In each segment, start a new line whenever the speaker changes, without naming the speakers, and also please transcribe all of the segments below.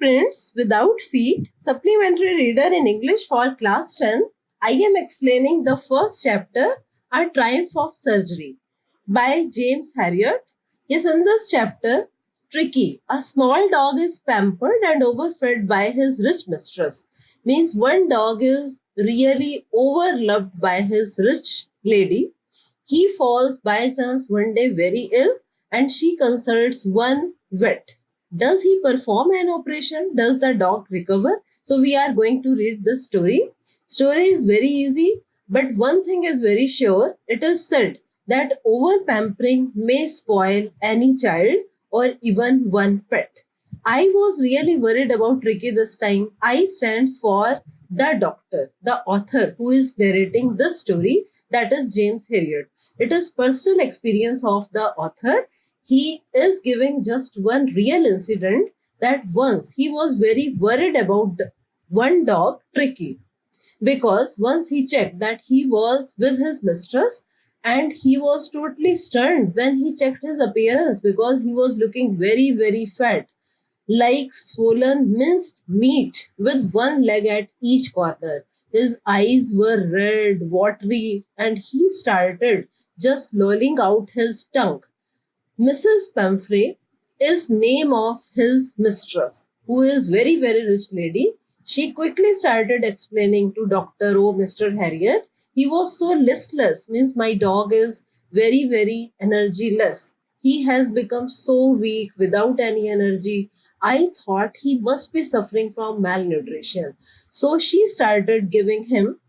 Prints Without Feet, Supplementary Reader in English for Class 10, I am explaining the first chapter, A Triumph of Surgery, by James Herriot. Yes, in this chapter, Tricky, a small dog is pampered and overfed by his rich mistress. Means one dog is really overloved by his rich lady. He falls by chance one day very ill and she consults one vet. Does he perform an operation? Does the dog recover? So we are going to read this story. Story is very easy, but one thing is very sure. It is said that over pampering may spoil any child or even one pet. I was really worried about Ricky this time. I stands for the doctor, the author who is narrating this story, that is James Herriot. It is personal experience of the author. He is giving just one real incident that once he was very worried about one dog, Tricky, because once he checked that he was with his mistress and he was totally stunned when he checked his appearance because he was looking very, very fat, like swollen minced meat with one leg at each corner. His eyes were red, watery, and he started just lolling out his tongue. Mrs. Pamphray is name of his mistress, who is very, very rich lady. She quickly started explaining to Dr. O. Mr. Herriot. He was so listless, means my dog is very, very energyless. He has become so weak without any energy. I thought he must be suffering from malnutrition. So she started giving him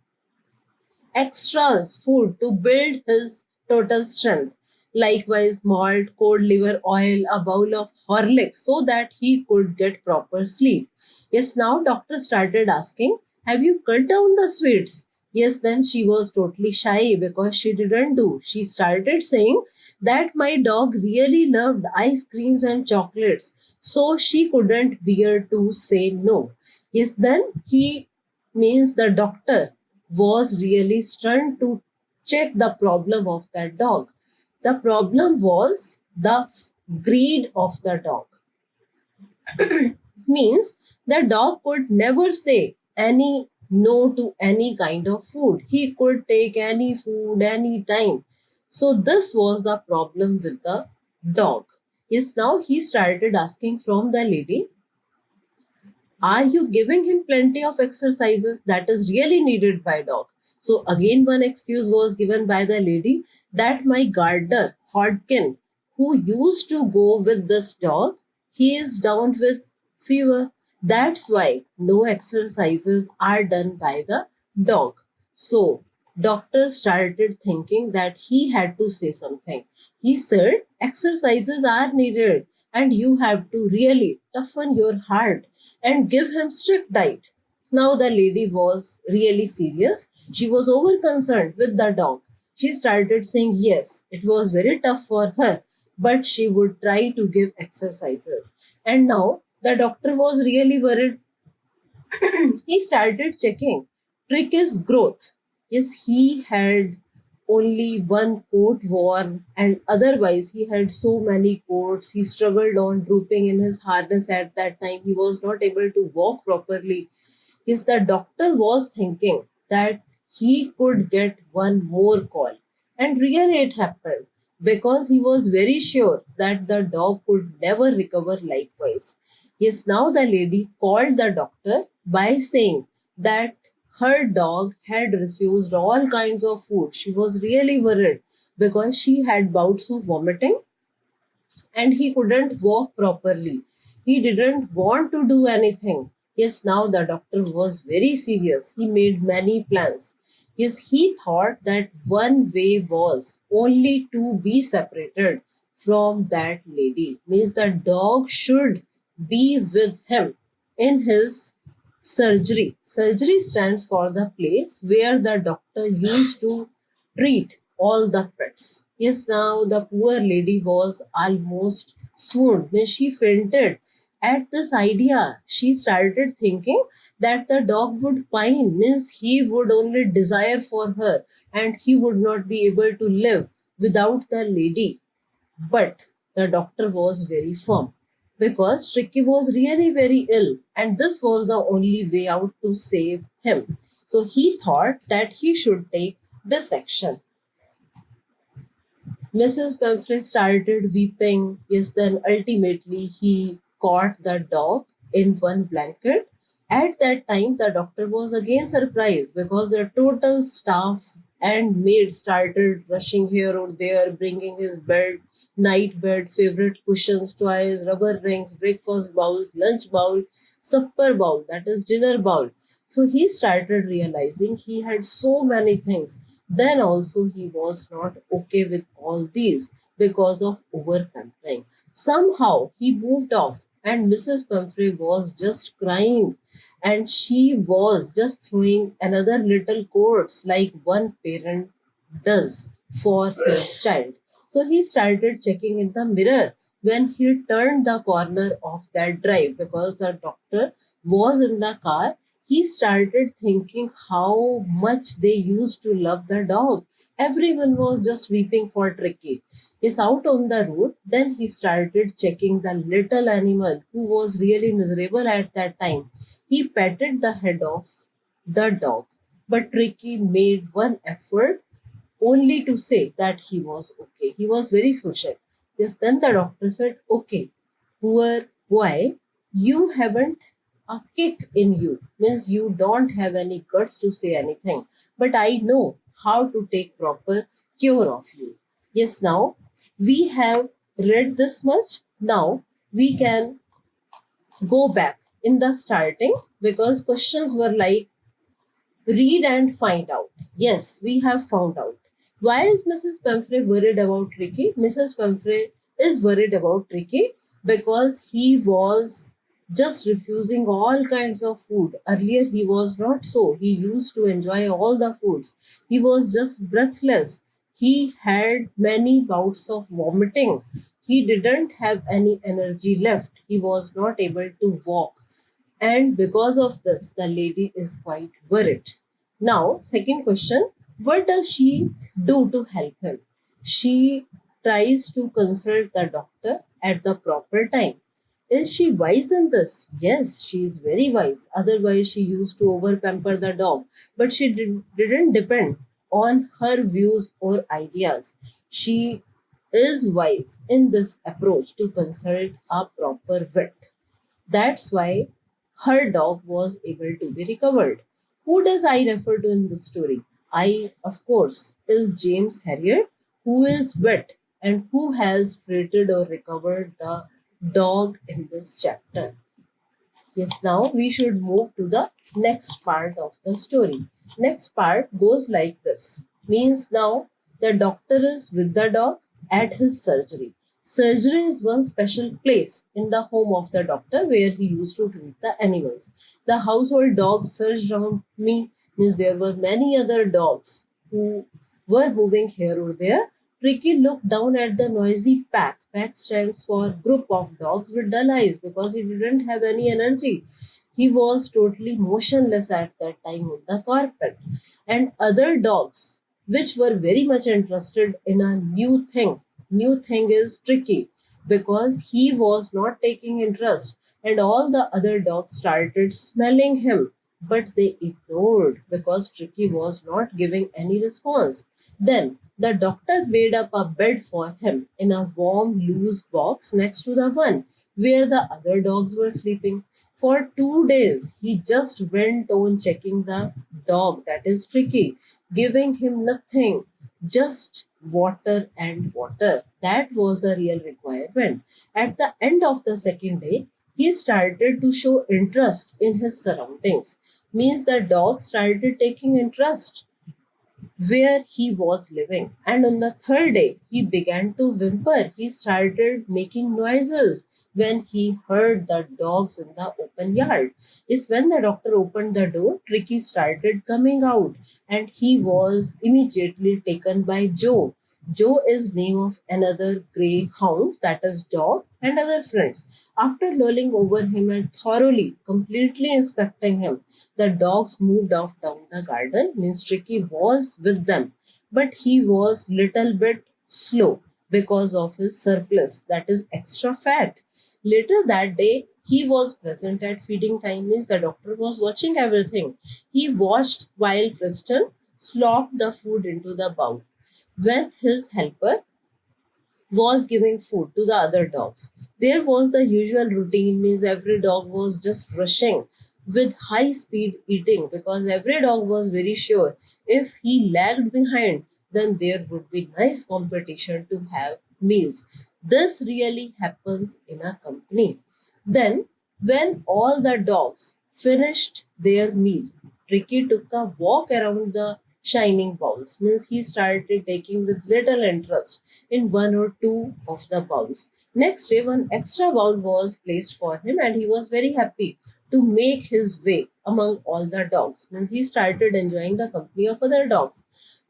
extras food to build his total strength. Likewise, malt, cold liver oil, a bowl of Horlicks so that he could get proper sleep. Yes, now doctor started asking, have you cut down the sweets? Yes, then she was totally shy because she didn't do. She started saying that my dog really loved ice creams and chocolates, so she couldn't bear to say no. Yes, then he means the doctor was really stunned to check the problem of that dog. The problem was the greed of the dog. Means the dog could never say any no to any kind of food. He could take any food anytime. So this was the problem with the dog. Yes, now he started asking from the lady, are you giving him plenty of exercises that is really needed by dog? So again one excuse was given by the lady that my gardener Hodkin, who used to go with this dog, he is down with fever. That's why no exercises are done by the dog. So doctor started thinking that he had to say something. He said exercises are needed and you have to really toughen your heart and give him strict diet. Now the lady was really serious. She was over concerned with the dog. She started saying yes, it was very tough for her, but she would try to give exercises. And now the doctor was really worried. He started checking. Trick is growth. Yes, he had only one coat worn, and otherwise he had so many coats. He struggled on drooping in his harness at that time. He was not able to walk properly. Yes, the doctor was thinking that he could get one more call. And really it happened because he was very sure that the dog could never recover likewise. Yes, now the lady called the doctor by saying that her dog had refused all kinds of food. She was really worried because she had bouts of vomiting and he couldn't walk properly. He didn't want to do anything. Yes, now the doctor was very serious. He made many plans. Yes, he thought that one way was only to be separated from that lady. Means the dog should be with him in his surgery. Surgery stands for the place where the doctor used to treat all the pets. Yes, now the poor lady was almost swooned when she fainted at this idea. She started thinking that the dog would pine, means he would only desire for her and he would not be able to live without the lady. But the doctor was very firm. because Tricky was really very ill, and this was the only way out to save him. So he thought that he should take this action. Mrs. Pumphrey started weeping. Yes, then ultimately he caught the dog in one blanket. At that time, the doctor was again surprised because the total staff and maid started rushing here or there, bringing his bed, night bed, favorite cushions, toys, rubber rings, breakfast bowls, lunch bowl, supper bowl, that is dinner bowl. So he started realizing he had so many things. Then also he was not okay with all these because of over pampering. Somehow he moved off and Mrs. Pumphrey was just crying and she was just throwing another little quotes like one parent does for his child. So he started checking in the mirror when he turned the corner of that drive because the doctor was in the car. He started thinking how much they used to love the dog. Everyone was just weeping for Tricky. He's out on the road. Then he started checking the little animal who was really miserable at that time. He patted the head of the dog, but Tricky made one effort only to say that he was okay. He was very social. Yes, then the doctor said, okay, poor boy, you haven't a kick in you, means you don't have any guts to say anything. But I know how to take proper care of you. Yes, now we have read this much. Now we can go back in the starting because questions were like read and find out. Yes, we have found out. Why is Mrs. Pumphrey worried about Ricky? Mrs. Pumphrey is worried about Ricky because he was just refusing all kinds of food. Earlier, he was not so. He used to enjoy all the foods. He was just breathless. He had many bouts of vomiting. He didn't have any energy left. He was not able to walk, and because of this the lady is quite worried. Now second question, what does she do to help him? She tries to consult the doctor at the proper time. Is she wise in this? Yes, she is very wise. Otherwise she used to over pamper the dog, but she didn't depend on her views or ideas. She is wise in this approach to consult a proper vet. That's why her dog was able to be recovered. Who does I refer to in this story? I, of course, is James Harrier, who is vet and who has treated or recovered the dog in this chapter. Yes, now we should move to the next part of the story. Next part goes like this. Means now the doctor is with the dog at his surgery. Surgery is one special place in the home of the doctor where he used to treat the animals. The household dogs surged around me, means there were many other dogs who were moving here or there. Ricky looked down at the noisy pack. Pack stands for group of dogs with dull eyes because he didn't have any energy. He was totally motionless at that time on the carpet. And other dogs, which were very much interested in a new thing. New thing is Tricky because he was not taking interest, and all the other dogs started smelling him, but they ignored because Tricky was not giving any response. Then the doctor made up a bed for him in a warm, loose box next to the one where the other dogs were sleeping. For 2 days, he just went on checking the dog, that is Tricky, giving him nothing, just water and water. That was the real requirement. At the end of the second day, he started to show interest in his surroundings. Means the dog started taking interest where he was living. And on the third day, he began to whimper. He started making noises when he heard the dogs in the open yard. Is when the doctor opened the door, Tricky started coming out and he was immediately taken by Joe. Joe is name of another grey hound, that is dog, and other friends. After lolling over him and thoroughly, completely inspecting him, the dogs moved off down the garden. Means Tricky was with them, but he was little bit slow because of his surplus, that is extra fat. Later that day, he was present at feeding time, means the doctor was watching everything. He watched while Preston slopped the food into the bowl. When his helper was giving food to the other dogs. There was the usual routine, means every dog was just rushing with high speed eating, because every dog was very sure if he lagged behind, then there would be nice competition to have meals. This really happens in a company. Then, when all the dogs finished their meal, Ricky took a walk around the shining bowls, means he started taking with little interest in one or two of the bowls. Next day, one extra bowl was placed for him, and he was very happy to make his way among all the dogs. Means he started enjoying the company of other dogs.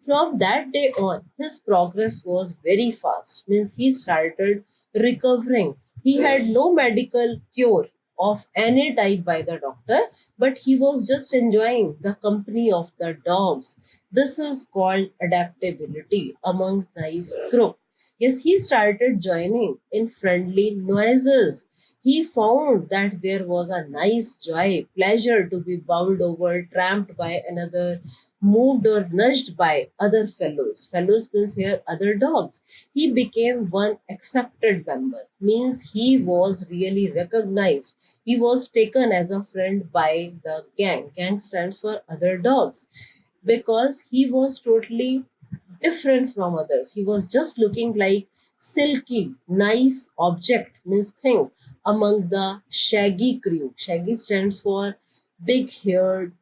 From that day on, his progress was very fast. Means he started recovering. He had no medical cure of any type by the doctor, but he was just enjoying the company of the dogs. This is called adaptability among nice group. Yes, he started joining in friendly noises. He found that there was a nice joy, pleasure to be bowled over, tramped by another, moved or nudged by other fellows. Fellows means here other dogs. He became one accepted member, means he was really recognized. He was taken as a friend by the gang. Gang stands for other dogs, because he was totally different from others. He was just looking like silky, nice object, means thing among the shaggy crew. Shaggy stands for big haired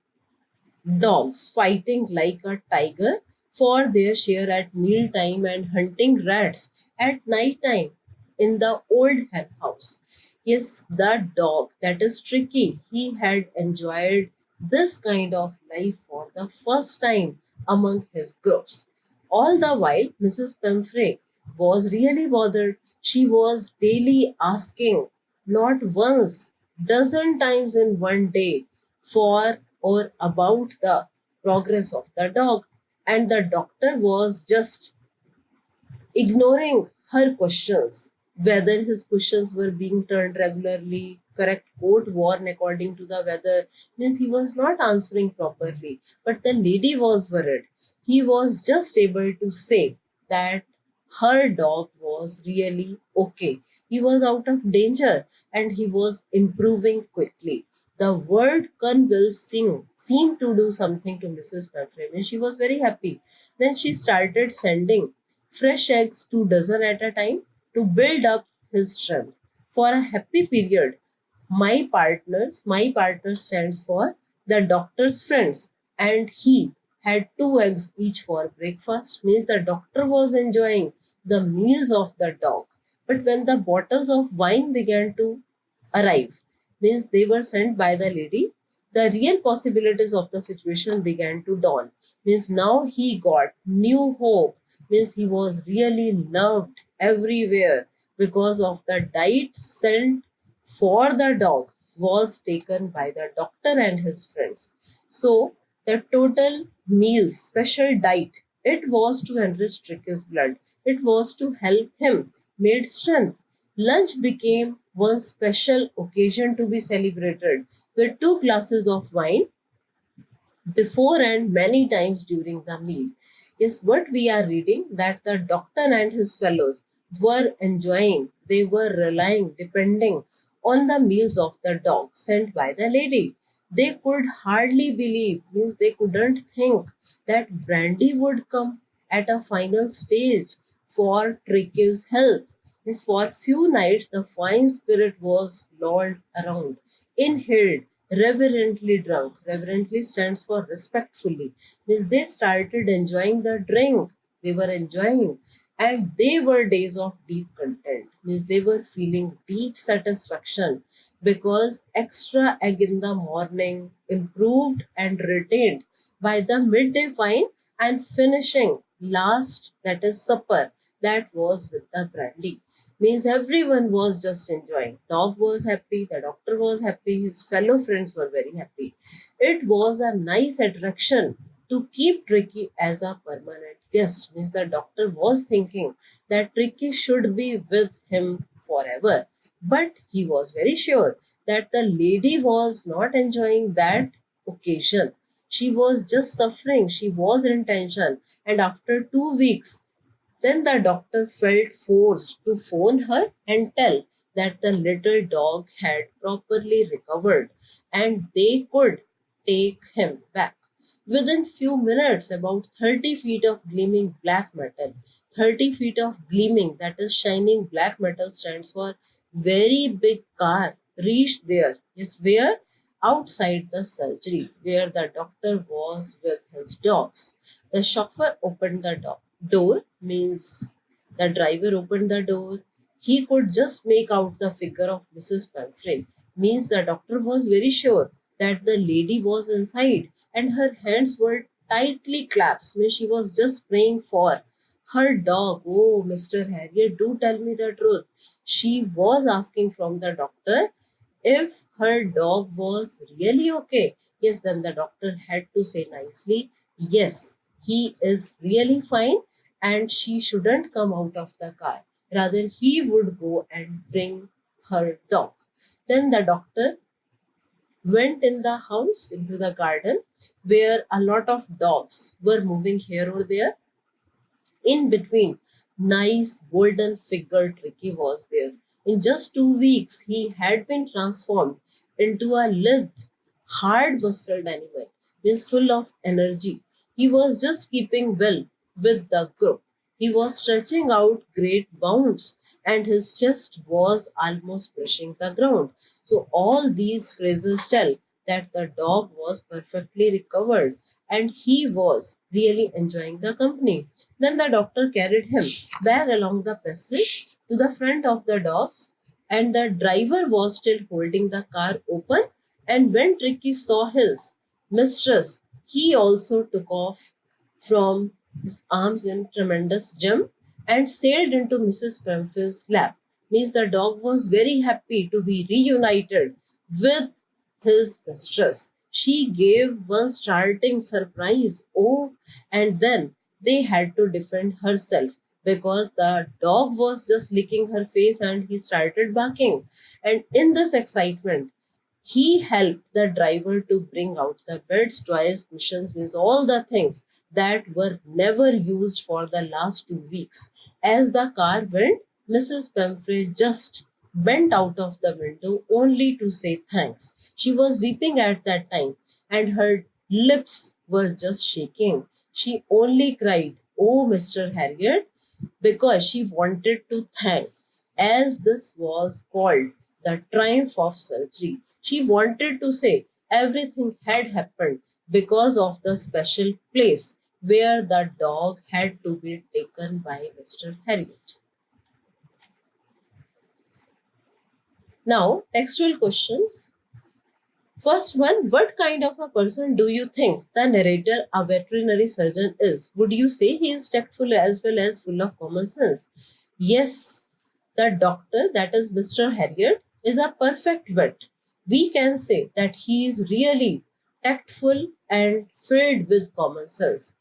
dogs fighting like a tiger for their share at mealtime and hunting rats at night time in the old hen house. Yes, the dog, that is Tricky, he had enjoyed this kind of life for the first time among his groups. All the while, Mrs. Pemfrey was really bothered. She was daily asking, not once, dozen times in one day, for or about the progress of the dog, and the doctor was just ignoring her questions, whether his questions were being turned regularly, correct coat worn according to the weather, means he was not answering properly. But the lady was worried. He was just able to say that her dog was really okay. He was out of danger and he was improving quickly. The word Kun will sing seemed to do something to Mrs. Pemfrey, and she was very happy. Then she started sending fresh eggs 2 dozen at a time to build up his strength. For a happy period, my partner stands for the doctor's friends, and he had 2 eggs each for breakfast, means the doctor was enjoying the meals of the dog. But when the bottles of wine began to arrive, means they were sent by the lady, the real possibilities of the situation began to dawn. Means now he got new hope, means he was really loved everywhere because of the diet sent for the dog was taken by the doctor and his friends. So the total meals, special diet, it was to enrich Tricky's blood. It was to help him made strength. Lunch became one special occasion to be celebrated with 2 glasses of wine before and many times during the meal. Is what we are reading, that the doctor and his fellows were enjoying, they were relying, depending on the meals of the dog sent by the lady. They could hardly believe, means they couldn't think that brandy would come at a final stage for Tricky's health. Means for few nights the fine spirit was lulled around, inhaled, reverently drunk. Reverently stands for respectfully. Means they started enjoying the drink. They were enjoying. And they were days of deep content. Means they were feeling deep satisfaction because extra egg in the morning improved and retained by the midday wine, and finishing last, that is supper, that was with the brandy. Means everyone was just enjoying. Dog was happy, the doctor was happy, his fellow friends were very happy. It was a nice attraction to keep Tricky as a permanent guest. Means the doctor was thinking that Tricky should be with him forever. But he was very sure that the lady was not enjoying that occasion. She was just suffering, she was in tension. And after 2 weeks, then the doctor felt forced to phone her and tell that the little dog had properly recovered and they could take him back. Within few minutes, about 30 feet of gleaming black metal, 30 feet of gleaming, that is shining black metal, stands for very big car, reached there. Is where? Outside the surgery, where the doctor was with his dogs. The chauffeur opened the door, means the driver opened the door. He could just make out the figure of Mrs. Pamphlet, means the doctor was very sure that the lady was inside and her hands were tightly clasped, means she was just praying for her dog. Oh, Mr. Harriet, do tell me the truth. She was asking from the doctor if her dog was really okay. Yes, then the doctor had to say nicely, yes, he is really fine and she shouldn't come out of the car. Rather, he would go and bring her dog. Then the doctor went in the house into the garden where a lot of dogs were moving here or there. In between, nice golden figured Ricky was there. In just 2 weeks, he had been transformed into a lithe, hard muscled animal, means full of energy. He was just keeping well with the group. He was stretching out great bounds, and his chest was almost brushing the ground. So, all these phrases tell that the dog was perfectly recovered and he was really enjoying the company. Then the doctor carried him back along the passage to the front of the dog, and the driver was still holding the car open. And when Ricky saw his mistress, he also took off from his arms in tremendous jump and sailed into Mrs. Pemphi's lap. Means the dog was very happy to be reunited with his mistress. She gave one startling surprise. Oh, and then they had to defend herself because the dog was just licking her face and he started barking. And in this excitement, he helped the driver to bring out the beds, toys, cushions, means all the things that were never used for the last 2 weeks. As the car went, Mrs. Pemfrey just bent out of the window only to say thanks. She was weeping at that time and her lips were just shaking. She only cried, "Oh, Mr. Harriet," because she wanted to thank, as this was called the triumph of surgery. She wanted to say everything had happened because of the special place where the dog had to be taken by Mr. Harriet. Now, textual questions. First one, what kind of a person do you think the narrator, a veterinary surgeon, is? Would you say he is tactful as well as full of common sense? Yes, the doctor, that is Mr. Harriet, is a perfect vet. We can say that he is really tactful and filled with common sense.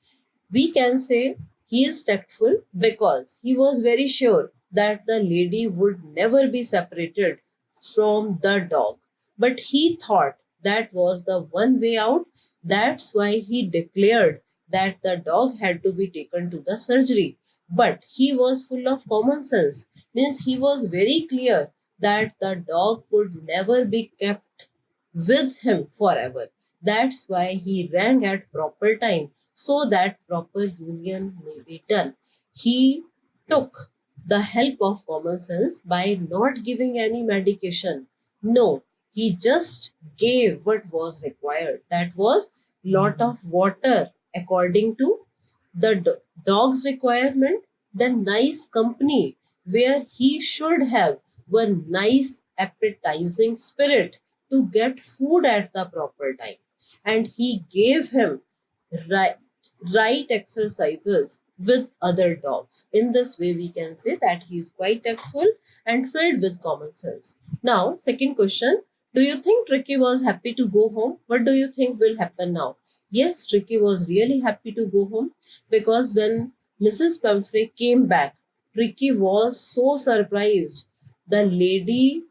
We can say he is tactful because he was very sure that the lady would never be separated from the dog. But he thought that was the one way out. That's why he declared that the dog had to be taken to the surgery. But he was full of common sense, means he was very clear that the dog could never be kept with him forever. That's why he rang at proper time so that proper union may be done. He took the help of common sense by not giving any medication. No, he just gave what was required. That was lot of water according to the dog's requirement, the nice company where he should have one nice appetizing spirit to get food at the proper time. And he gave him right, right exercises with other dogs. In this way, we can say that he is quite tactful and filled with common sense. Now, second question. Do you think Ricky was happy to go home? What do you think will happen now? Yes, Ricky was really happy to go home because when Mrs. Pumphrey came back, Ricky was so surprised. The lady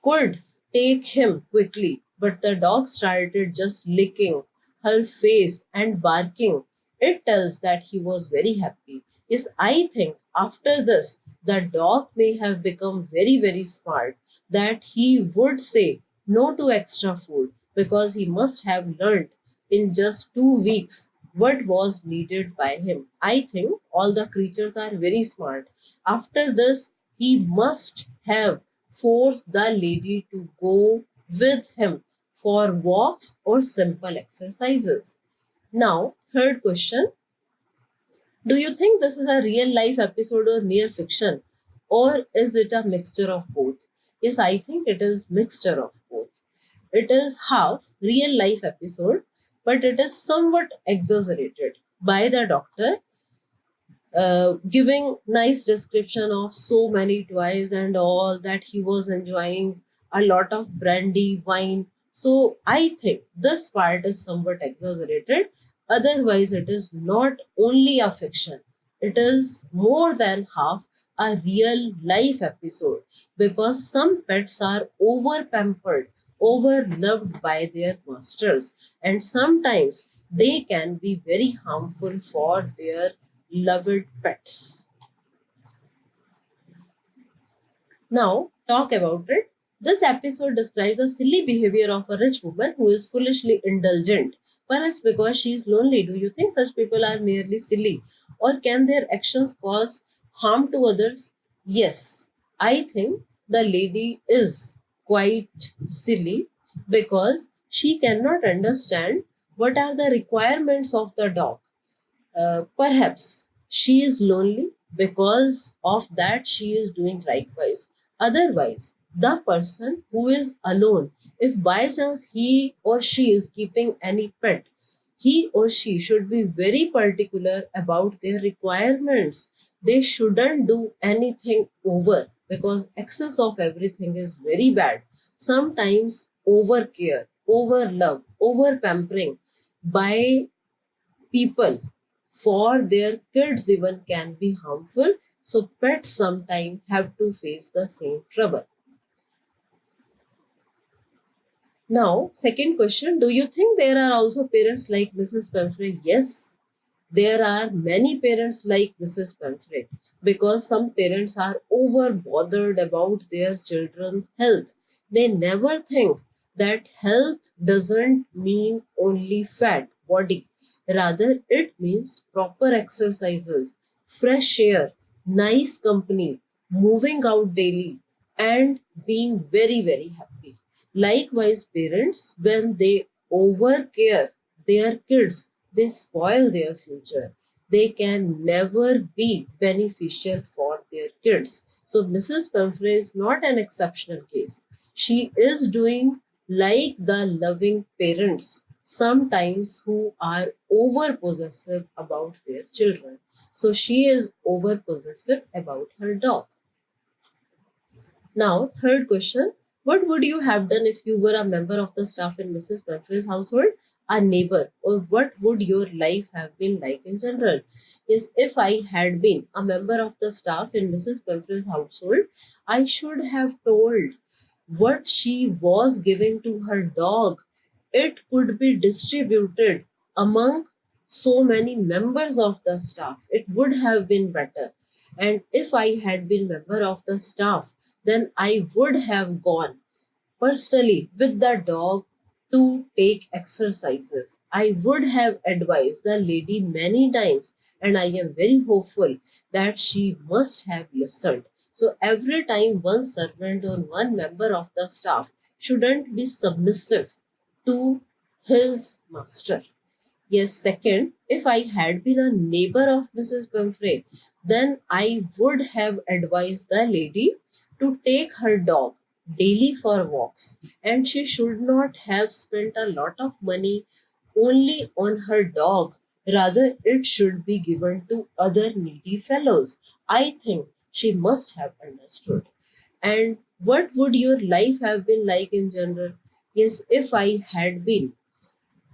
could take him quickly, but the dog started just licking her face and barking. It tells that he was very happy. Yes, I think after this, the dog may have become very, very smart, that he would say no to extra food because he must have learned in just 2 weeks what was needed by him. I think all the creatures are very smart. After this, he must have forced the lady to go with him for walks or simple exercises. Now, third question, do you think this is a real life episode or mere fiction? Or is it a mixture of both? Yes, I think it is mixture of both. It is half real life episode, but it is somewhat exaggerated by the doctor, giving nice description of so many toys and all, that he was enjoying a lot of brandy wine. So I think this part is somewhat exaggerated. Otherwise, it is not only a fiction, it is more than half a real life episode, because some pets are over pampered, over loved by their masters, and sometimes they can be very harmful for their loved pets. Now, talk about it. This episode describes the silly behavior of a rich woman who is foolishly indulgent, perhaps because she is lonely. Do you think such people are merely silly, or can their actions cause harm to others? Yes, I think the lady is quite silly because she cannot understand what are the requirements of the dog. Perhaps she is lonely, because of that she is doing likewise. Otherwise, the person who is alone, if by chance he or she is keeping any pet, he or she should be very particular about their requirements. They shouldn't do anything over, because excess of everything is very bad. Sometimes over care, over love, over pampering by people for their kids even can be harmful. So pets sometimes have to face the same trouble. Now, second question, do you think there are also parents like Mrs. Pemfrey? Yes, there are many parents like Mrs. Pemfrey, because some parents are over bothered about their children's health. They never think that health doesn't mean only fat body. Rather, it means proper exercises, fresh air, nice company, moving out daily, and being very, very happy. Likewise, parents, when they overcare their kids, they spoil their future. They can never be beneficial for their kids. So, Mrs. Pumphrey is not an exceptional case. She is doing like the loving parents sometimes who are over possessive about their children. So, she is over possessive about her dog. Now, third question. What would you have done if you were a member of the staff in Mrs. Pumphrey's household, a neighbor, or what would your life have been like in general? Yes, if I had been a member of the staff in Mrs. Pumphrey's household, I should have told what she was giving to her dog. It could be distributed among so many members of the staff. It would have been better. And if I had been member of the staff, then I would have gone personally with the dog to take exercises. I would have advised the lady many times, and I am very hopeful that she must have listened. So, every time one servant or one member of the staff shouldn't be submissive to his master. Yes, second, if I had been a neighbor of Mrs. Pumphrey, then I would have advised the lady to take her dog daily for walks, and she should not have spent a lot of money only on her dog. Rather, it should be given to other needy fellows. I think she must have understood. And what would your life have been like in general? Yes, if I had been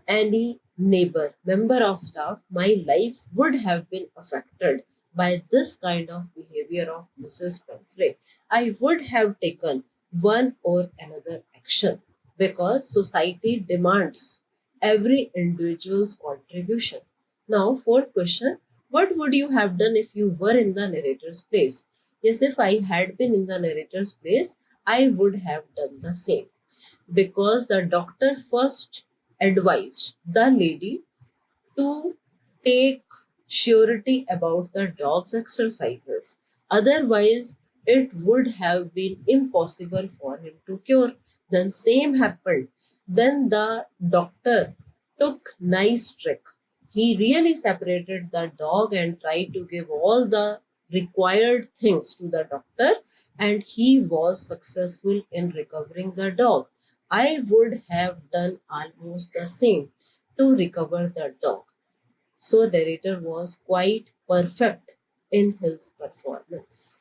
any neighbor, member of staff, my life would have been affected by this kind of behavior of Mrs. Pumphrey. I would have taken one or another action, because society demands every individual's contribution. Now, fourth question: what would you have done if you were in the narrator's place? Yes, if I had been in the narrator's place, I would have done the same, because the doctor first advised the lady to take surety about the dog's exercises. Otherwise, it would have been impossible for him to cure. Then same happened. Then the doctor took nice trick. He really separated the dog and tried to give all the required things to the doctor, and he was successful in recovering the dog. I would have done almost the same to recover the dog. So narrator was quite perfect in his performance.